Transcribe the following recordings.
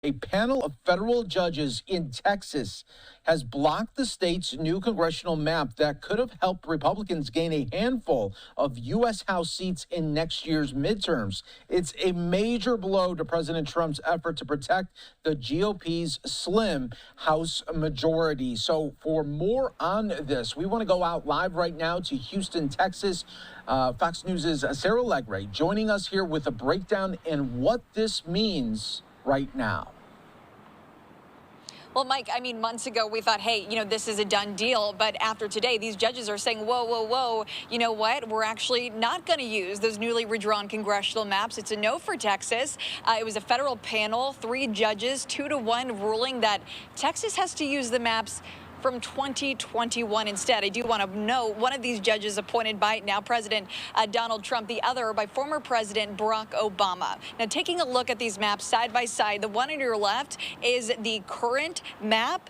A panel of federal judges in Texas has blocked the state's new congressional map that could have helped Republicans gain a handful of U.S. House seats in next year's midterms. It's a major blow to President Trump's effort to protect the GOP's slim House majority. So for more on this, we want to go out live right now to Houston, Texas. Fox News' Sarah Alegre joining us here with a breakdown and what this means right now. Well, Mike, I mean, months ago we thought, hey, this is a done deal. But after today, these judges are saying, whoa, whoa, whoa, you know what? We're actually not going to use those newly redrawn congressional maps. It's a no for Texas. It was a federal panel, 3 judges, 2-1 ruling that Texas has to use the maps from 2021 instead. I do want to note one of these judges appointed by now President Donald Trump, the other by former President Barack Obama. Now, taking a look at these maps side by side, the one on your left is the current map.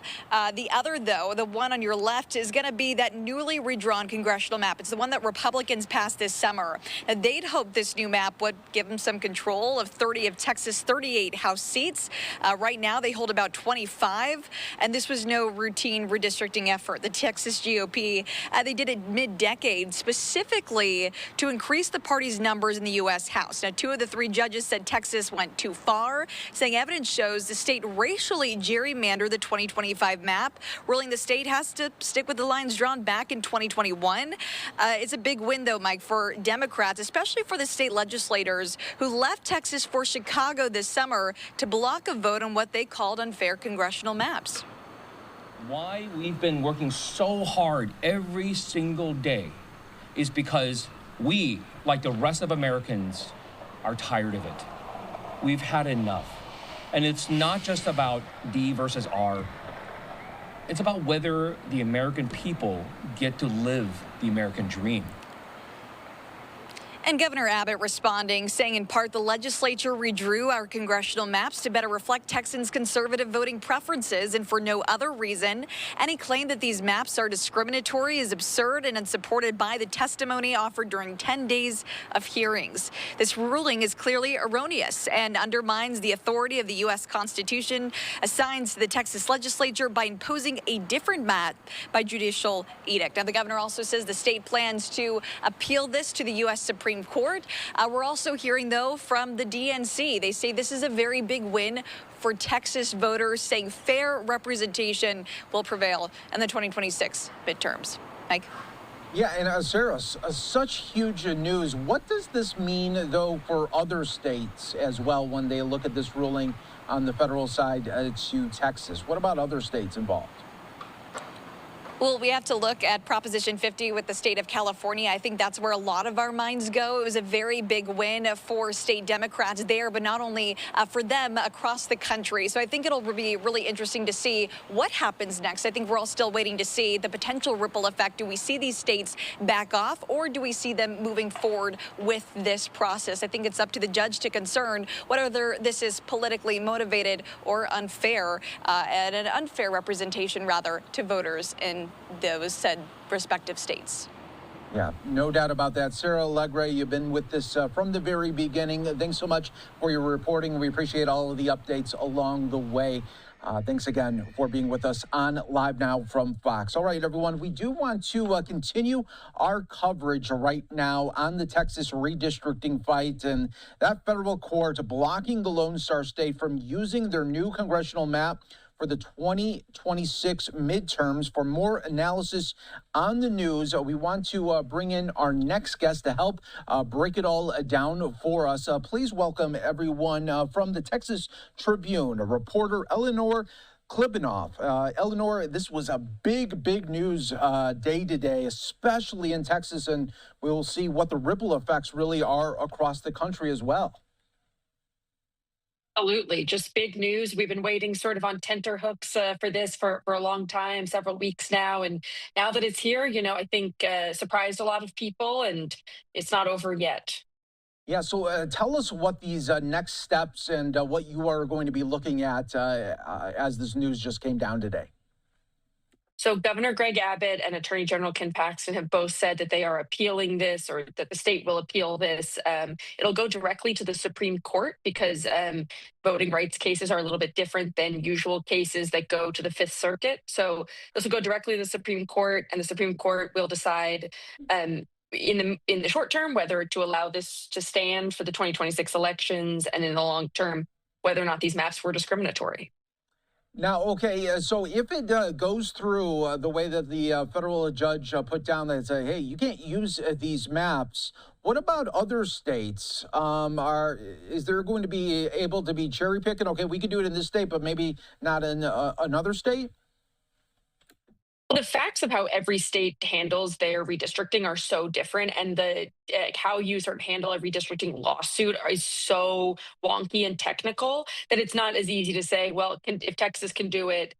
The other, though, the one on your left, is going to be that newly redrawn congressional map. It's the one that Republicans passed this summer. Now, they'd hoped this new map would give them some control of 30 of Texas' 38 House seats. Right now, they hold about 25, and this was no routine redistricting effort. The Texas GOP, they did it mid-decade specifically to increase the party's numbers in the U.S. House. Now, 2 of the 3 judges said Texas went too far, saying evidence shows the state racially gerrymandered the 2025 map, ruling the state has to stick with the lines drawn back in 2021. It's a big win, though, Mike, for Democrats, especially for the state legislators who left Texas for Chicago this summer to block a vote on what they called unfair congressional maps. Why we've been working so hard every single day is because we, like the rest of Americans, are tired of it. We've had enough. And it's not just about D versus R. It's about whether the American people get to live the American dream. And Governor Abbott responding, saying in part the legislature redrew our congressional maps to better reflect Texans' conservative voting preferences and for no other reason. And he claimed that these maps are discriminatory, is absurd, and unsupported by the testimony offered during 10 days of hearings. This ruling is clearly erroneous and undermines the authority of the U.S. Constitution assigned to the Texas legislature by imposing a different map by judicial edict. Now, the governor also says the state plans to appeal this to the U.S. Supreme Court. We're also hearing, though, from the DNC. They say this is a very big win for Texas voters, saying fair representation will prevail in the 2026 midterms. Mike? Yeah, and Sarah, such huge news. What does this mean, though, for other states as well when they look at this ruling on the federal side to Texas? What about other states involved? Well, we have to look at Proposition 50 with the state of California. I think that's where a lot of our minds go. It was a very big win for state Democrats there, but not only for them across the country. So I think it'll be really interesting to see what happens next. I think we're all still waiting to see the potential ripple effect. Do we see these states back off, or do we see them moving forward with this process? I think it's up to the judge to concern whether this is politically motivated or unfair, and an unfair representation, rather, to voters in those said respective states. Yeah, no doubt about that. Sarah Alegre, you've been with this from the very beginning. Thanks so much for your reporting. We appreciate all of the updates along the way. Thanks again for being with us on Live Now from Fox. All right, everyone, we do want to continue our coverage right now on the Texas redistricting fight and that federal court blocking the Lone Star State from using their new congressional map for the 2026 midterms. For more analysis on the news, we want to bring in our next guest to help break it all down for us. Please welcome everyone from the Texas Tribune, reporter Eleanor Klibanoff. Eleanor, this was a big news day today, especially in Texas, and we'll see what the ripple effects really are across the country as well. Absolutely. Just big news. We've been waiting sort of on tenterhooks for this for a long time, several weeks now. And now that it's here, I think surprised a lot of people, and it's not over yet. Yeah, so tell us what these next steps and what you are going to be looking at as this news just came down today. So Governor Greg Abbott and Attorney General Ken Paxton have both said that they are appealing this, or that the state will appeal this. It'll go directly to the Supreme Court because voting rights cases are a little bit different than usual cases that go to the Fifth Circuit. So this will go directly to the Supreme Court, and the Supreme Court will decide in the short term whether to allow this to stand for the 2026 elections, and in the long term whether or not these maps were discriminatory. Now, okay, so if it goes through the way that the federal judge put down that say, hey, you can't use these maps, what about other states? Is there going to be able to be cherry picking? Okay, we could do it in this state, but maybe not in another state? Well, the facts of how every state handles their redistricting are so different, and the how you sort of handle a redistricting lawsuit is so wonky and technical that it's not as easy to say, well, if Texas can do it,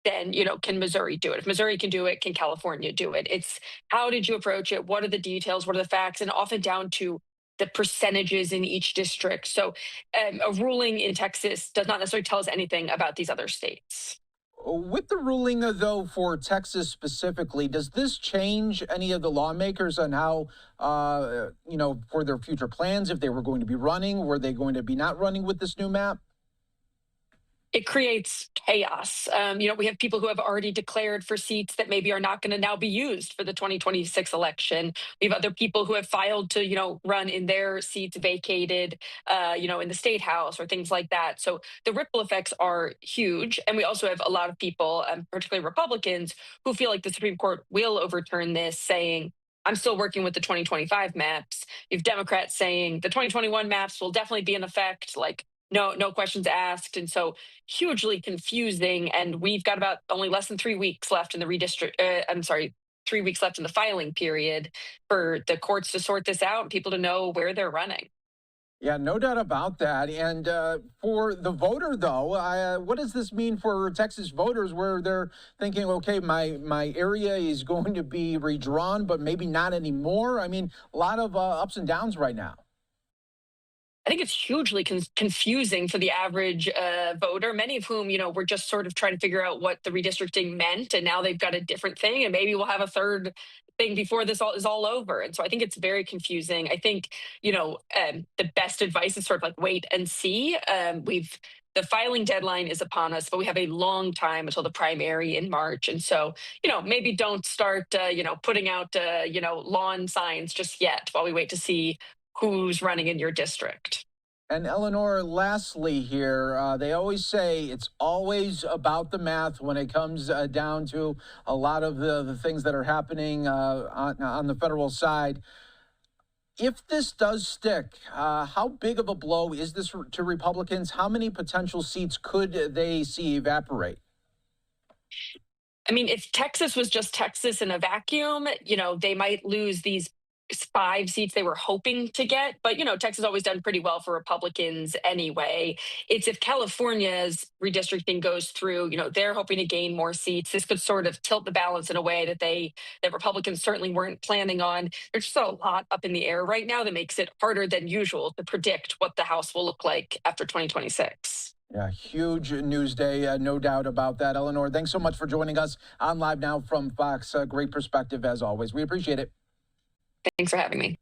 then can Missouri do it? If Missouri can do it, can California do it? It's how did you approach it? What are the details? What are the facts? And often down to the percentages in each district. So a ruling in Texas does not necessarily tell us anything about these other states. With the ruling, though, for Texas specifically, does this change any of the lawmakers on how, for their future plans, if they were going to be running, were they going to be not running with this new map? It creates chaos. We have people who have already declared for seats that maybe are not going to now be used for the 2026 election. We have other people who have filed to, run in their seats vacated, in the state house or things like that. So the ripple effects are huge. And we also have a lot of people, particularly Republicans, who feel like the Supreme Court will overturn this, saying, I'm still working with the 2025 maps. You have Democrats saying the 2021 maps will definitely be in effect, like, no questions asked. And so hugely confusing. And we've got about only less than 3 weeks left in the 3 weeks left in the filing period for the courts to sort this out and people to know where they're running. Yeah, no doubt about that. And for the voter, though, what does this mean for Texas voters where they're thinking, okay, my area is going to be redrawn, but maybe not anymore? I mean, a lot of ups and downs right now. I think it's hugely confusing for the average voter, many of whom, were just sort of trying to figure out what the redistricting meant. And now they've got a different thing, and maybe we'll have a third thing before this all is all over. And so I think it's very confusing. I think, the best advice is sort of like wait and see. The filing deadline is upon us, but we have a long time until the primary in March. And so, maybe don't start, putting out, lawn signs just yet while we wait to see who's running in your district. And Eleanor, lastly here, they always say it's always about the math when it comes down to a lot of the things that are happening on the federal side. If this does stick, how big of a blow is this to Republicans? How many potential seats could they see evaporate? I mean, if Texas was just Texas in a vacuum, they might lose these 5 seats they were hoping to get. But, Texas has always done pretty well for Republicans anyway. It's if California's redistricting goes through, they're hoping to gain more seats. This could sort of tilt the balance in a way that Republicans certainly weren't planning on. There's just a lot up in the air right now that makes it harder than usual to predict what the House will look like after 2026. Yeah, huge news day, no doubt about that. Eleanor, thanks so much for joining us on Live Now from Fox. Great perspective as always. We appreciate it. Thanks for having me.